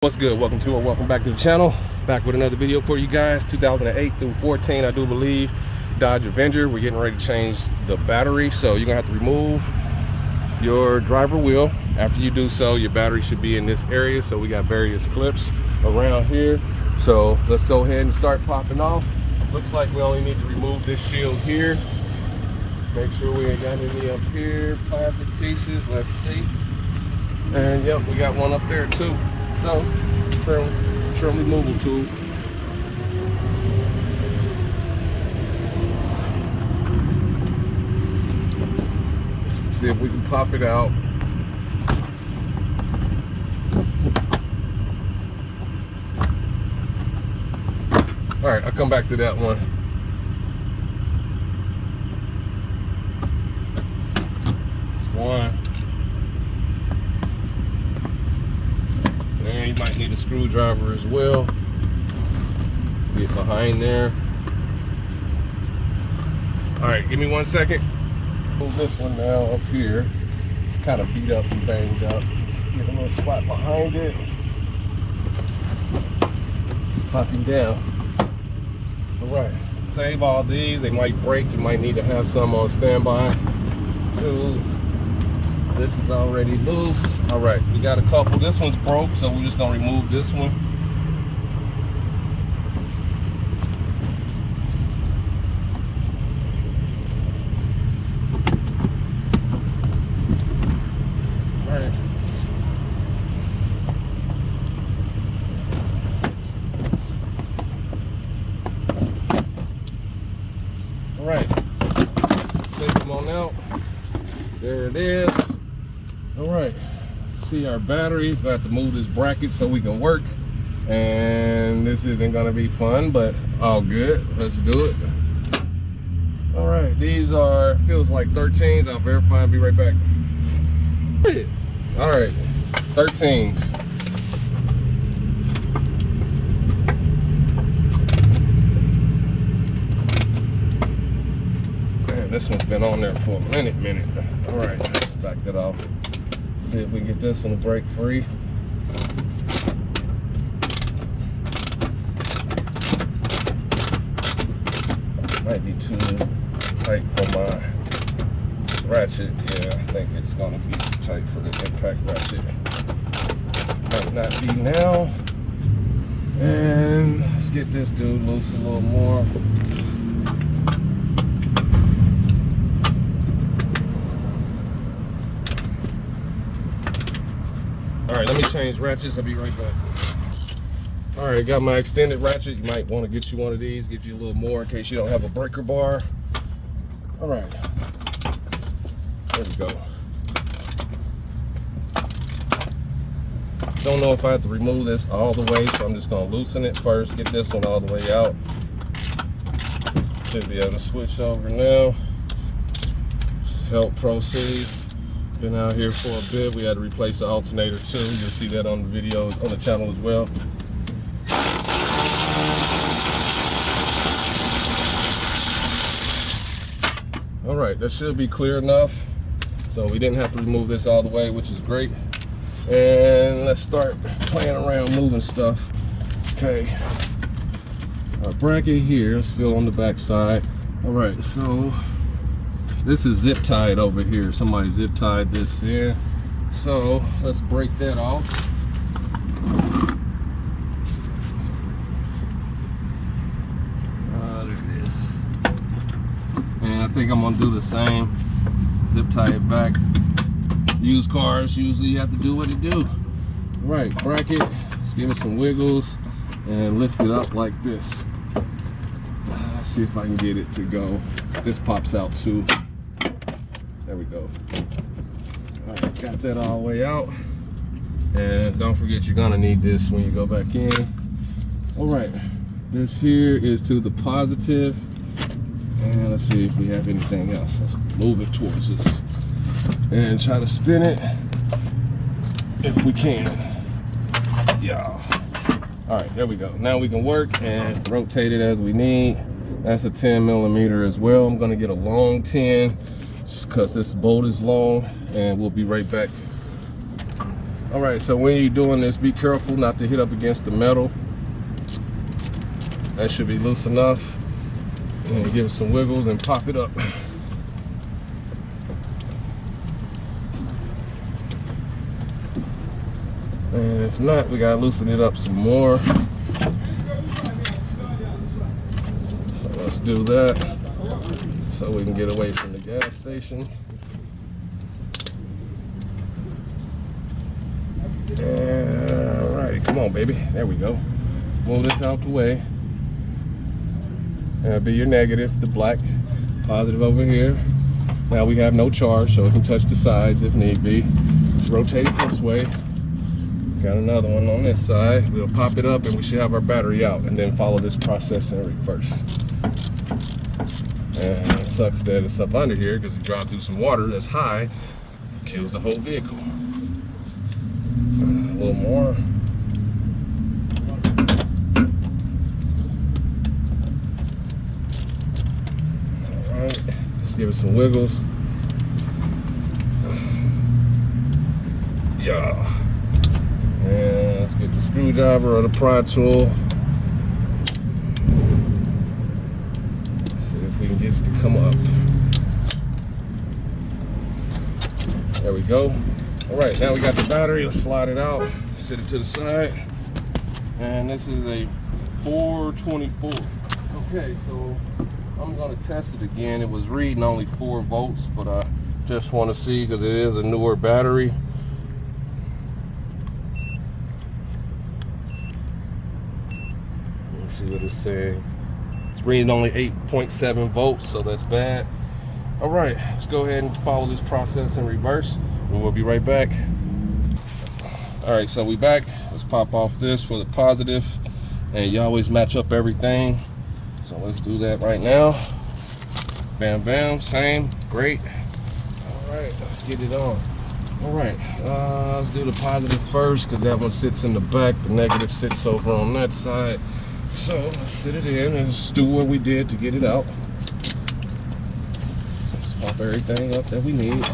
What's good? Welcome back to the channel. Back with another video for you guys. 2008 through 14, I do believe, Dodge Avenger. We're getting ready to change the battery, so you're gonna have to remove your driver wheel. After you do so, your battery should be in this area. So we got various clips around here, so let's go ahead and start popping off. Looks like we only need to remove this shield here. Make sure we ain't got any up here, plastic pieces. Let's see. And yep, we got one up there too. So, trim removal tool. Let's see if we can pop it out. All right, I'll come back to that one. That's one. And you might need a screwdriver as well. Get behind there. All right, give me 1 second. Move this one now up here. It's kind of beat up and banged up. Get a little spot behind it. It's popping down. All right, save all these. They might break. You might need to have some on standby. Two. This is already loose. All right, we got a couple. This one's broke, so we're just gonna remove this one. All right. All right, let's take them on out. There it is. All right, see our battery. We have to move this bracket so we can work. And this isn't gonna be fun, but all good. Let's do it. All right, these are, feels like 13s. I'll verify and be right back. All right, 13s. Man, this one's been on there for a minute. All right, let's back that off. See if we can get this one to break free. Might be too tight for my ratchet. Yeah, I think it's gonna be too tight for the impact ratchet. Might not be now. And let's get this dude loose a little more. All right, let me change ratchets. I'll be right back. All right, got my extended ratchet. You might want to get you one of these, give you a little more in case you don't have a breaker bar. All right, there we go. Don't know if I have to remove this all the way, so I'm just gonna loosen it first, get this one all the way out. Should be able to switch over now. Help proceed. Been out here for a bit. We had to replace the alternator too. You'll see that on the video on the channel as well. All right, that should be clear enough. So we didn't have to remove this all the way, which is great. And let's start playing around moving stuff. Okay, our bracket here, let's feel on the back side. All right, so this is zip tied over here. Somebody zip tied this in. So let's break that off. There it is. And I think I'm gonna do the same. Zip tie it back. Used cars, usually you have to do what it do. All right, bracket, let's give it some wiggles and lift it up like this. Let's see if I can get it to go. This pops out too. There we go. All right, got that all the way out. And don't forget, you're gonna need this when you go back in. All right, this here is to the positive. And let's see if we have anything else. Let's move it towards us and try to spin it if we can. Yeah. All right, there we go. Now we can work and rotate it as we need. That's a 10 millimeter as well. I'm gonna get a long 10 just because this bolt is long, and we'll be right back. All right, so when you're doing this, be careful not to hit up against the metal. That should be loose enough. And give it some wiggles and pop it up. And if not, we gotta loosen it up some more. So let's do that so we can get away from the gas station. All right, come on, baby. There we go. Move this out the way. That'll be your negative, the black. Positive over here. Now we have no charge, so it can touch the sides if need be. Let's rotate it this way. Got another one on this side. We'll pop it up and we should have our battery out, and then follow this process in reverse. And it sucks that it's up under here because you drive through some water that's high, kills the whole vehicle. A little more. All right, let's give it some wiggles. Yeah. And let's get the screwdriver or the pry tool. Let's see if we can get it to come up. There we go. All right, now we got the battery. Let's slide it out, set it to the side. And this is a 424. Okay, so I'm gonna test it again. It was reading only 4 volts, but I just want to see because it is a newer battery. Let's see what it's saying. It's reading only 8.7 volts, so that's bad. All right, let's go ahead and follow this process in reverse, and we'll be right back. All right, so we back. Let's pop off this for the positive, and you always match up everything. So let's do that right now. Bam, bam, same, great. All right, let's get it on. All right, let's do the positive first because that one sits in the back. The negative sits over on that side. So let's sit it in and just do what we did to get it out. Just pop everything up that we need.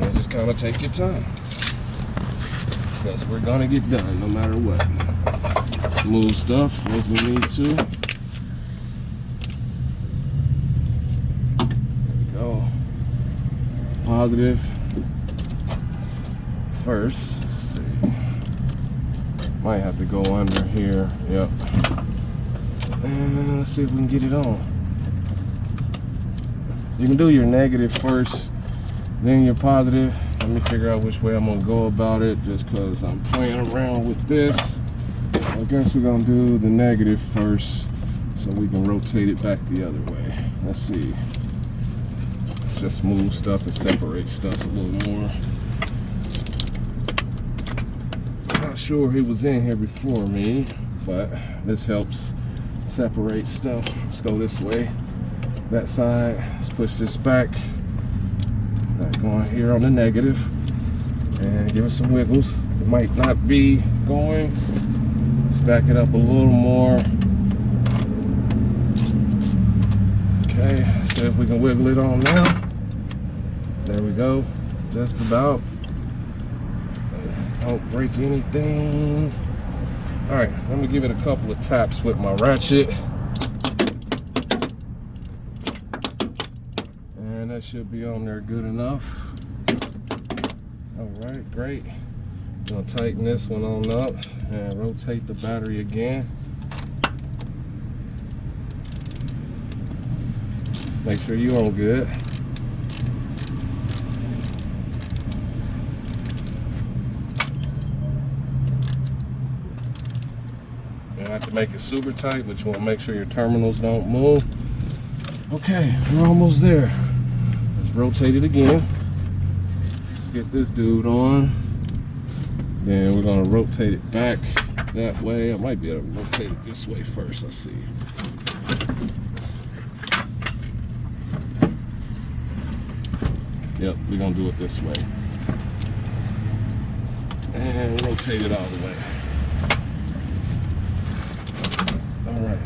And just kind of take your time. Because we're gonna get done no matter what. Smooth stuff as we need to. There we go. Positive first. Let's see. Might have to go under here. Yep. And let's see if we can get it on. You can do your negative first, then your positive. Let me figure out which way I'm gonna go about it, just because I'm playing around with this. I guess we're gonna do the negative first so we can rotate it back the other way. Let's see. Let's just move stuff and separate stuff a little more. Not sure he was in here before me, but this helps separate stuff. Let's go this way. That side. Let's push this back. Going here on the negative. And give it some wiggles. It might not be going. Let's back it up a little more. Okay, see if we can wiggle it on now. There we go. Just about. Don't break anything. All right, let me give it a couple of taps with my ratchet. And that should be on there good enough. All right, great. I'm gonna tighten this one on up and rotate the battery again. Make sure you're on good. You don't have to make it super tight, but you want to make sure your terminals don't move. Okay, we're almost there. Let's rotate it again. Let's get this dude on. Then we're gonna rotate it back that way. I might be able to rotate it this way first. Let's see. Yep, we're gonna do it this way. And rotate it all the way. All right,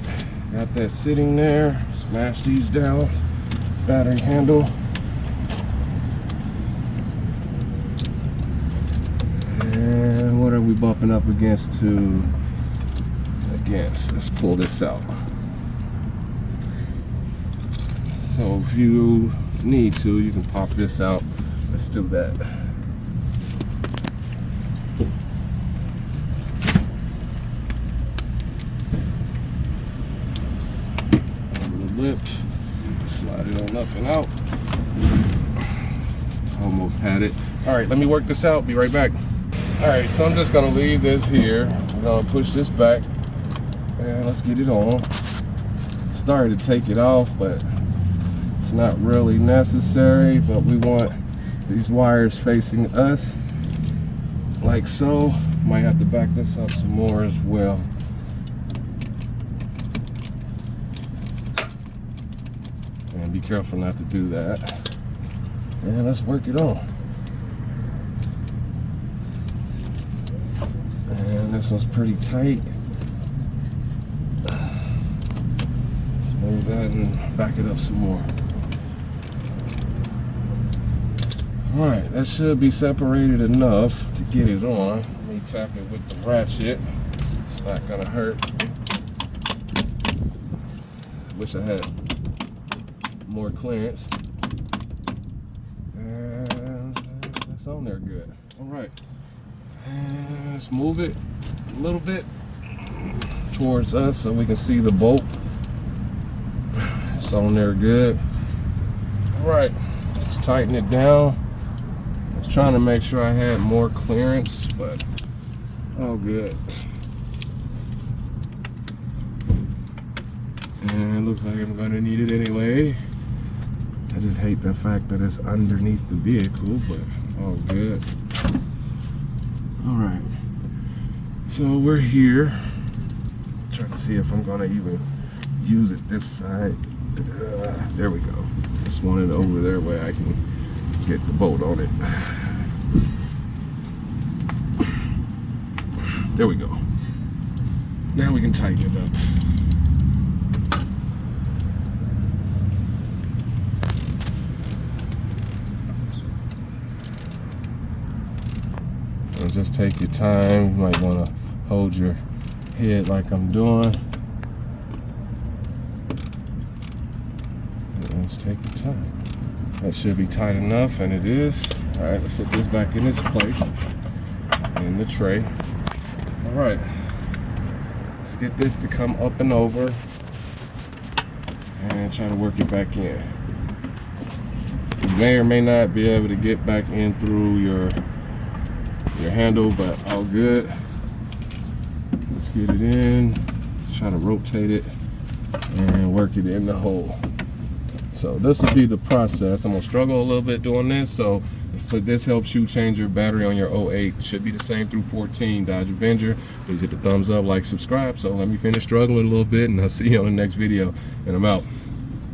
got that sitting there. Smash these down. Battery handle. And what are we bumping up against to? Let's pull this out. So if you need to, you can pop this out. Let's do that. Over the lip, slide it on up and out. Almost had it. All right, let me work this out. Be right back. All right, so I'm just gonna leave this here. I'm gonna push this back and let's get it on. Started to take it off, but it's not really necessary. But we want these wires facing us, like so. Might have to back this up some more as well. And be careful not to do that. And let's work it on. And this one's pretty tight. Smooth that and back it up some more. Alright, that should be separated enough to get it on. Let me tap it with the ratchet. It's not gonna hurt. Wish I had more clearance. And it's on there good. Alright. And let's move it a little bit towards us so we can see the bolt. It's on there good. Alright, let's tighten it down. I was trying to make sure I had more clearance, but all good. And it looks like I'm gonna need it anyway. I just hate the fact that it's underneath the vehicle, but all good. All right, so we're here. Trying to see if I'm gonna even use it this side. There we go. Just want it over there where I can get the bolt on it. There we go. Now we can tighten it up. So just take your time. You might want to hold your head like I'm doing. Just take your time. That should be tight enough, and it is. All right, let's set this back in its place in the tray. All right, let's get this to come up and over and try to work it back in. You may or may not be able to get back in through your handle, but all good. Let's get it in. Let's try to rotate it and work it in the hole. So this will be the process. I'm gonna struggle a little bit doing this, so if this helps you change your battery on your 08, it should be the same through 14 Dodge Avenger. Please hit the thumbs up, like, subscribe. So let me finish struggling a little bit, and I'll see you on the next video, and I'm out.